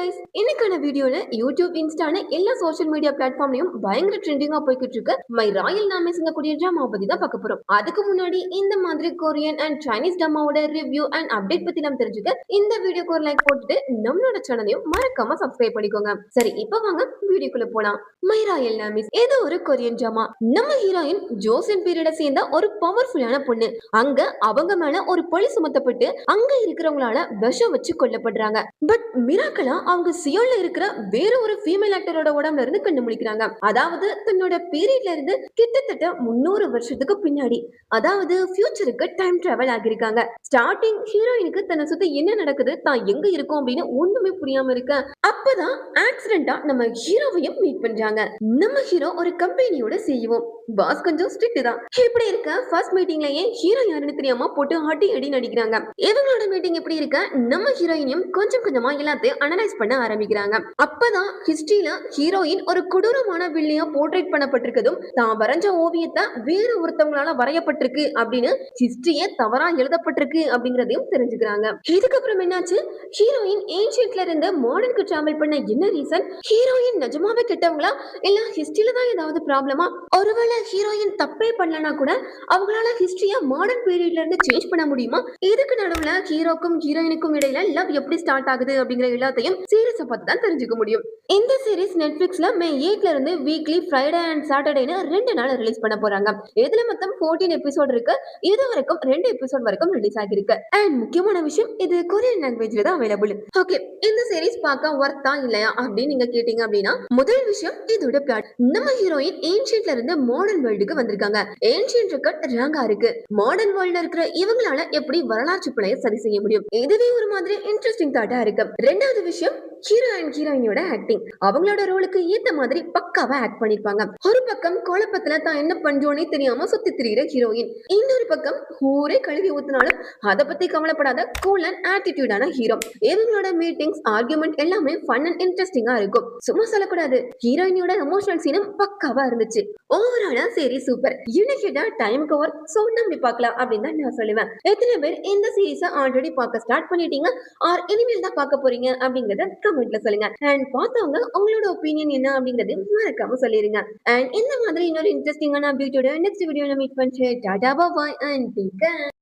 Guys, இன்னைக்கான வீடியோல YouTube, இன்ஸ்டான எல்லா சோஷியல் மீடியா பிளாட்ஃபார்ம்லயும் பயங்கர ட்ரெண்டிங்கா போய்கிட்டு இருக்கு மை ராயல் நாமேஸ்ங்க கூடிய டிராமா பத்தி தான் பார்க்க போறோம். அதுக்கு முன்னாடி இந்த மாதிரி கொரியன் அண்ட் சைனீஸ் டிராமாவோட ரிவ்யூ அண்ட் அப்டேட் பத்தி நம்ம தெரிஞ்சுக்க இந்த வீடியோக்கு ஒரு லைக் போட்டுட்டு நம்மளோட சேனலையும் மறக்காம சப்ஸ்கிரைப் பண்ணிக்கோங்க. சரி, இப்போ வாங்க வீடியோக்குள்ள போலாம். மை ராயல் நாமேஸ் இது ஒரு கொரியன் டிராமா. நம்ம ஹீரோயின் ஜோசன் பீரியட சேர்ந்த ஒரு பவர்ஃபுல்லான பொண்ணு. அங்க அவங்க மேல ஒரு பழி சுமத்தப்பட்டு அங்க இருக்கிறவங்களால விஷம் வச்சு கொல்லப்படுறாங்க. பட் மிராக்கலா அவங்க சியோல்ல இருக்கிற வேற ஒரு ஃபீமேல் ஆக்டரோட உடம்புல இருந்து கண்டுபிடிக்கிறாங்க. அதாவது தன்னோட பீரியட்ல இருந்து கிட்டத்தட்ட 300 வருஷத்துக்கு பின்னாடி, அதாவது ஃபியூச்சருக்கு டைம் டிராவல் ஆகியிருக்காங்க. ஸ்டார்டிங் ஹீரோயினுக்கு தன்னை சுத்தி என்ன நடக்குது, தான் எங்க இருக்கோம் அப்படின்னு ஒண்ணுமே புரியாம இருக்க. அப்பதான் ஆக்சிடென்டா நம்ம ஹீரோவையும் மீட் பண்றாங்க. நம்ம ஹீரோ ஒரு கம்பெனியோட சிஇஓ. பாஸ் கொஞ்சம் ஸ்ட்ரிக்ட் தான். இப்படி இருக்க ஃபர்ஸ்ட் மீட்டிங்லயே ஹீரோ யாருன்னு தெரியாம போட்டு அடி அடி நடிக்கிறாங்க. இவங்களோட மீட்டிங் எப்படி இருக்க, நம்ம ஹீரோயினையும் கொஞ்சம் கொஞ்சமா எல்லாத்தையும் அனலைஸ் பண்ண ஆரம்பிக்கிறாங்க. அப்பதான் ஹிஸ்டரியில ஹீரோயின் ஒரு கொடூரமான வில்லியா போர்ட்ரேட் பண்ணப்பட்டிருக்கதும், தான் வரைஞ்ச ஓவியத்தை வேற ஒருத்தவங்களால வரையப்பட்டிருக்கு அப்படின்னு ஹிஸ்டரியே தவறா எழுதப்பட்டிருக்கு அப்படிங்கறதையும் தெரிஞ்சுக்கிறாங்க. இதுக்கப்புறம் என்னாச்சு, ஹீரோயின் ஏன்ஷியன்ட்ல இருந்து மாடர்னுக்கு டிராவல் பண்ண என்ன ரீசன், ஹீரோயின் நிஜமாவே கெட்டவங்களா இல்ல ஹிஸ்டரியில தான் ஏதாவது ப்ராப்ளமா, ஒருவேளை ஹீரோயின் தப்பே பண்ணலனா கூட அவங்களால ஹிஸ்டரியா மாடர்ன் பீரியட்ல இருந்து சேஞ்ச் பண்ண முடியுமா, இதுக்கு நடுவுல ஹீரோக்கும் ஹீரோயினுக்கும் இடையில லவ் எப்படி ஸ்டார்ட் ஆகுது அப்படிங்கிற எல்லாத்தையும் சீரிஸை பார்த்து தான் தெரிஞ்சுக்க முடியும். இந்த சீரிஸ் நெட்ஃபிளிக்ஸ்ல மே 8ல இருந்து வீக்லி ஃப்ரைடே அண்ட் சாட்டர்டேன்னு 2 நாள் ரிலீஸ் பண்ண போறாங்க. இதுல மொத்தம் 14 எபிசோட் இருக்கு. இது வரைக்கும் 2 எபிசோட் வரைக்கும் ரிலீஸ் ஆகிருக்கு. அண்ட் முக்கியமான விஷயம், இது கொரியன் லாங்குவேஜ்ல தான் அவைலபிள். ஓகே, இந்த சீரிஸ் பார்க்க ஒர்த்தா இல்லையா அப்படின்னு நீங்க கேட்டீங்க அப்படின்னா, முதல் விஷயம் இதோட பிளாட். நம்ம ஹீரோயின் ஏன்ஷியன்ட்ல இருந்து மாடர்ன் வேர்ல்டுக்கு வந்திருக்காங்க. ஏன்ஷியன்ட் ரெக்கார்ட் ராங்கா இருக்கு. மாடர்ன் வேர்ல்ட்ல இருக்கிற இவங்களால எப்படி வரலாற்று பிழையை சரி செய்ய முடியும், இதுவே ஒரு மாதிரி இன்ட்ரெஸ்டிங் தாட்டா இருக்கு. ரெண்டாவது விஷயம், ஹீரோ அண்ட் ஹீரோயினோட ஆக்டிங். அவங்களோட ரோலுக்கு ஏத்த மாதிரி பக்காவா ஆக்ட் பண்ணிருப்பாங்க. ஒரு பக்கம் குழப்பத்துல தான் என்ன பண்றோனே தெரியாம சுத்தி திரியிற ஹீரோயின், இன்னொரு பக்கம் ஊரே கழுவி ஊத்தினாலும் அதை பத்தி கவலைப்படாத கூல் அண்ட் ஆட்டிடியூடான ஹீரோ. இவங்களோட மீட்டிங்ஸ், ஆர்குமெண்ட் எல்லாமே ஃபன் அண்ட் இன்ட்ரெஸ்டிங்கா இருக்கும். சும்மா சொல்லக்கூடாது, ஹீரோயினோட எமோஷனல் சீனும் பக்காவா இருந்துச்சு. ஓவராலா சரி சூப்பர். யூனிக்கா டைம் கவர் சோ நம்பி பார்க்கலாம் அப்படின்னு தான் நான் சொல்லுவேன். எத்தனை பேர் இந்த சீரிஸை ஆல்ரெடி பார்க்க ஸ்டார்ட் பண்ணிட்டீங்க ஆர் இனிமேல் தான் பார்க்க போறீங்க அப்படிங்கறத கமெண்ட்ல சொல்லுங்க. அண்ட் பார்த்தவங்க உங்களோட ஒப்பீனியன் என்ன அப்படிங்கறது மறக்காம சொல்லிருங்க. அண்ட் இந்த மாதிரி இன்னொரு இன்ட்ரெஸ்டிங்கான அப்டேட்டோட நெக்ஸ்ட் வீடியோல மீட் பண்றேன். டாடா பாய் அண்ட் டேக் கேர்.